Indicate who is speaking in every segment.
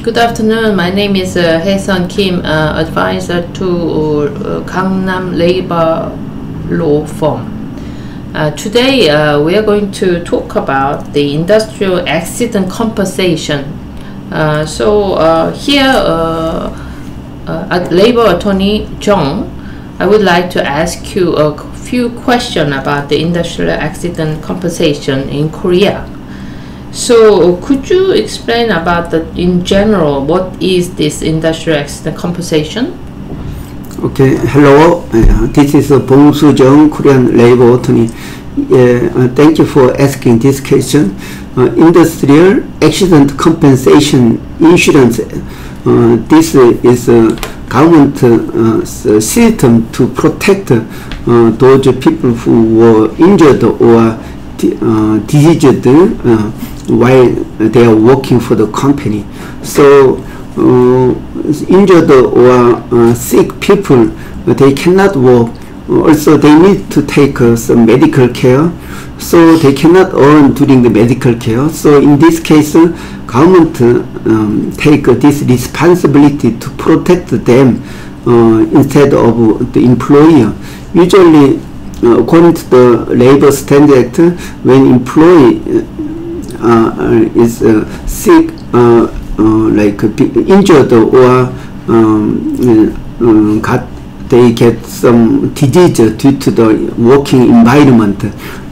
Speaker 1: Good afternoon. My name is Hae-sun Kim, advisor to Gangnam Labor Law Firm. Today we are going to talk about the industrial accident compensation. Here at Labor Attorney Jung, I would like to ask you a few questions about the industrial accident compensation in Korea. So could you explain about in general, what is this industrial accident compensation?
Speaker 2: Okay, hello. This is Bong Soo-jung, Korean labor attorney. Thank you for asking this question. Industrial accident compensation insurance. This is a government system to protect those people who were injured or diseased while they are working for the company. So injured or sick people, they cannot work. Also they need to take some medical care, so they cannot earn during the medical care. So in this case, government take this responsibility to protect them instead of the employer. Usually according to the Labor Standard Act, when employee is sick, like injured or they get some disease due to the working environment,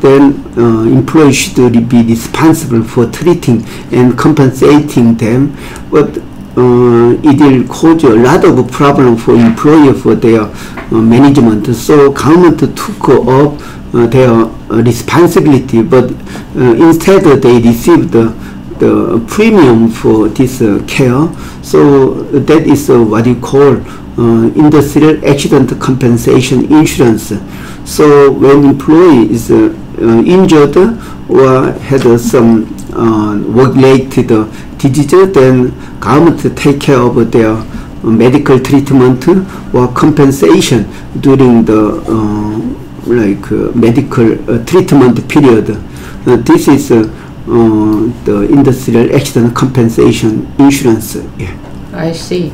Speaker 2: then employee should be responsible for treating and compensating them. But it will cause a lot of problem for employer for their management. So government took up their responsibility, but instead they received the premium for this care. So that is what you call industrial accident compensation insurance. So when employee is injured or had some work-related disease, then government take care of their medical treatment or compensation during the medical treatment period. This is the industrial accident compensation insurance. Yeah.
Speaker 1: I see.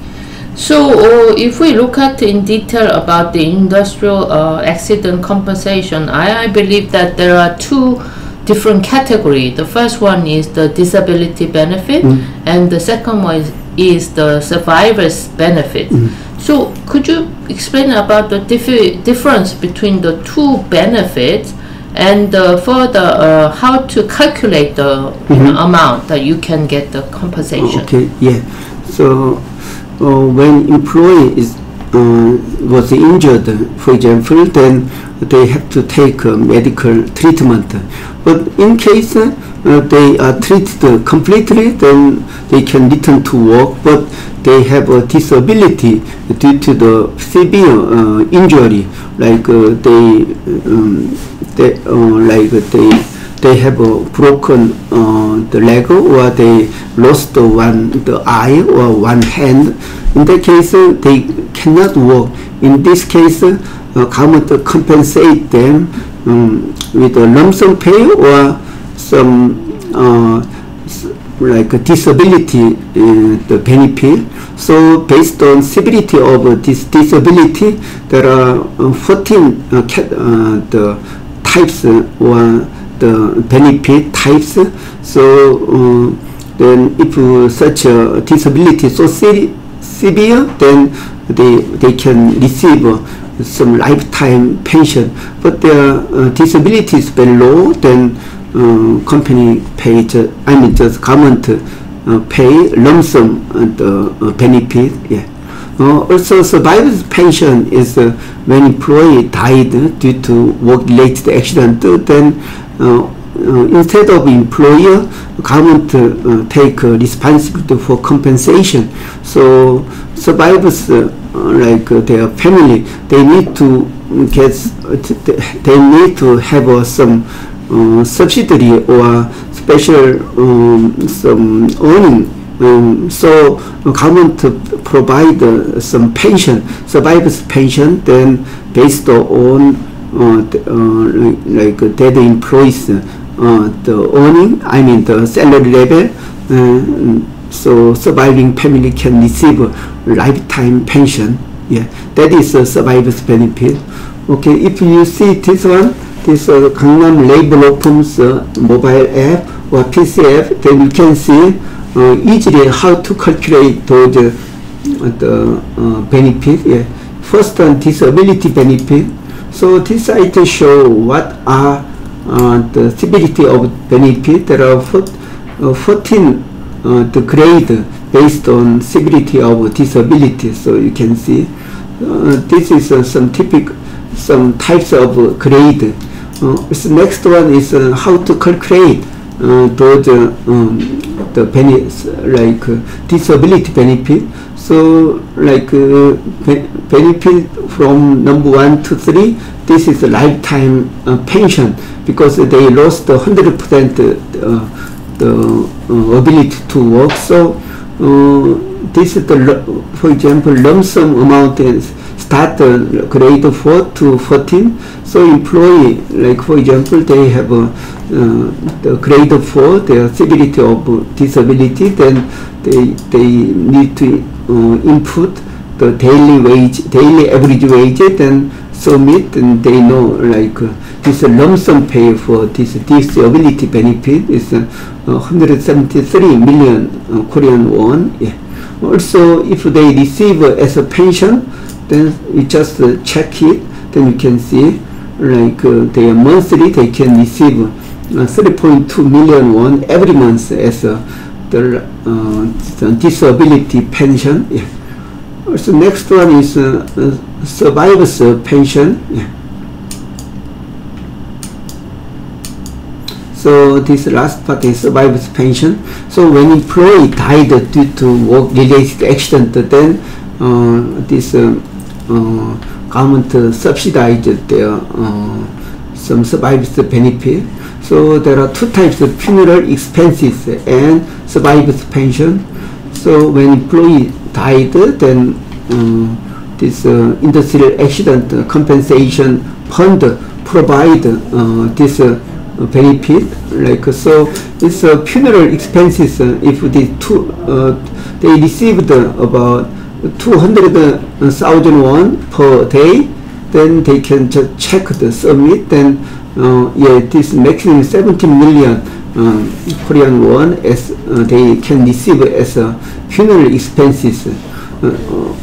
Speaker 1: So if we look at in detail about the industrial accident compensation, I believe that there are two different categories. The first one is the disability benefit, and the second one is the survivor's benefit. So could you explain about the difference between the two benefits, and further how to calculate the amount that you can get the compensation?
Speaker 2: Okay, yeah. So when employee was injured, for example, then they have to take medical treatment. But in case they are treated completely, then they can return to work, but they have a disability due to the severe injury, like they have broken the leg, or they lost the eye or one hand. In that case, they cannot work. In this case, government compensate them with a lump sum pay or some like a disability the benefit. So based on severity of this disability, there are 14 the types or the benefit types. So then if such a disability so severe, then they can receive some lifetime pension. But their disability is very low, then company pays, just government pay lump sum the benefit. Yeah. Also, survivor's pension is when employee died due to work-related accident. Then instead of employer, government take responsibility for compensation. So survivors, like their family, they need to get, they need to have some subsidy or special some earning. So government provide some pension, survivors pension, then based on like that employees the earning, I mean the salary level, so surviving family can receive a lifetime pension. Yeah, that is a survivor's benefit. Okay, if you see this one, this Gangnam Labor Law Firm's mobile app or PC app, then you can see easily how to calculate those the benefit. Yeah. First on disability benefit. So this site show what are the severity of benefit. There are 14 the grade based on severity of disability. So you can see this is some types of grade. So next one is how to calculate those the benefits like disability benefit. So like benefit from number 1 to 3, this is a lifetime pension because they lost 100% the ability to work. So this is the, for example, lump sum amount is start grade 4 to 14. So employee, like for example, they have the grade 4, their severity of disability, then they need to input the daily average wage, then submit, and they know like this lump sum pay for this disability benefit is 173 million Korean won. Yeah. Also, if they receive as a pension, then you just check it, then you can see like their monthly they can receive 3.2 million won every month as the disability pension. Yeah. Also, next one is survivor's pension. Yeah. So this last part is survivor's pension. So when employee died due to work-related accident, then this government subsidized their some survivor's benefit. So there are two types of funeral expenses and survivor's pension. So when employee died, then this industrial accident compensation fund provide this benefit. Like so, it's funeral expenses. If they received about 200,000 won per day, then they can just check the submit. Then yeah, this maximum 17 million Korean won as they can receive as funeral expenses.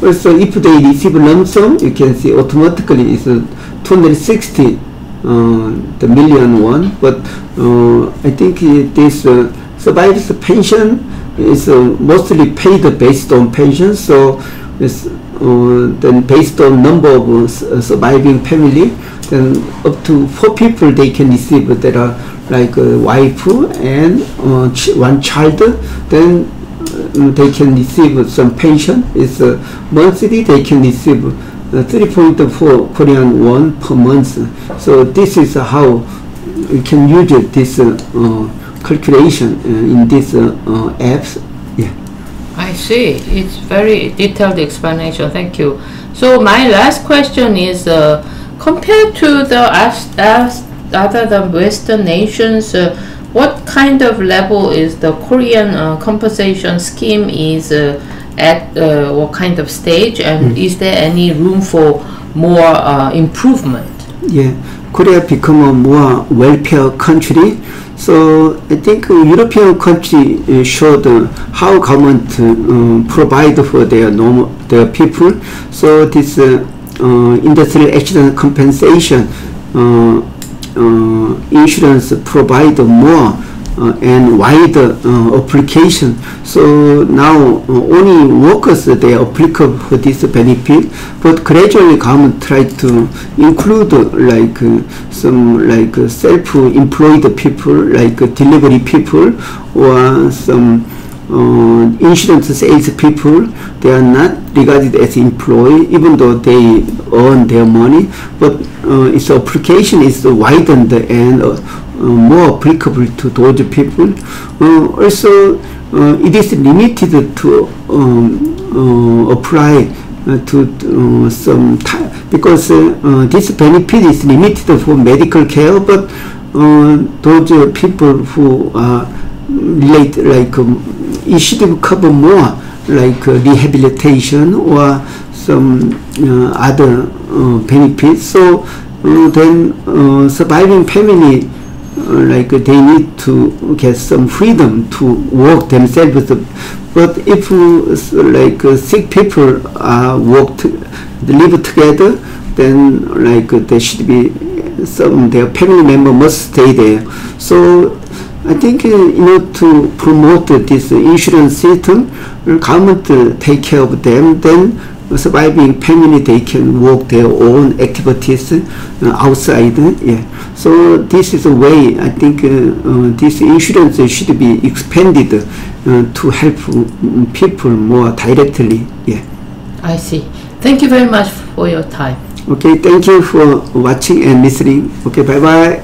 Speaker 2: Also, if they receive lump sum, you can see automatically it's 260 the million won. But I think this survivor's pension is mostly paid based on pension. So it's then based on number of surviving family, then up to 4 people they can receive. There are like a wife and one child, then they can receive some pension. It's monthly they can receive 3.4 Korean won per month. So this is how you can use this calculation in these apps. Yeah.
Speaker 1: I see. It's very detailed explanation. Thank you. So my last question is, compared to the other Western nations, what kind of level is the Korean compensation scheme is at what kind of stage, and is there any room for more improvement?
Speaker 2: Yeah, Korea become a more welfare country. So I think European country showed how government provide for their people. So this industrial accident compensation insurance provide more and wider application. So now only workers they are applicable for this benefit, but gradually government tried to include like some like self-employed people, like delivery people or some insurance sales people. They are not regarded as employee even though they earn their money, but its application is widened and more applicable to those people. Also, it is limited to apply to some time, because this benefit is limited for medical care, but those people who are relate, like it should cover more like rehabilitation or some other benefits. So then surviving family, like they need to get some freedom to work themselves. But if like sick people live together, then like there should be their family member must stay there. So I think to promote this insurance system, government take care of them, then surviving family, they can work their own activities outside. Yeah. So this is a way, I think this insurance should be expanded to help people more directly. Yeah.
Speaker 1: I see. Thank you very much for your time.
Speaker 2: Okay, thank you for watching and listening. Okay, bye bye.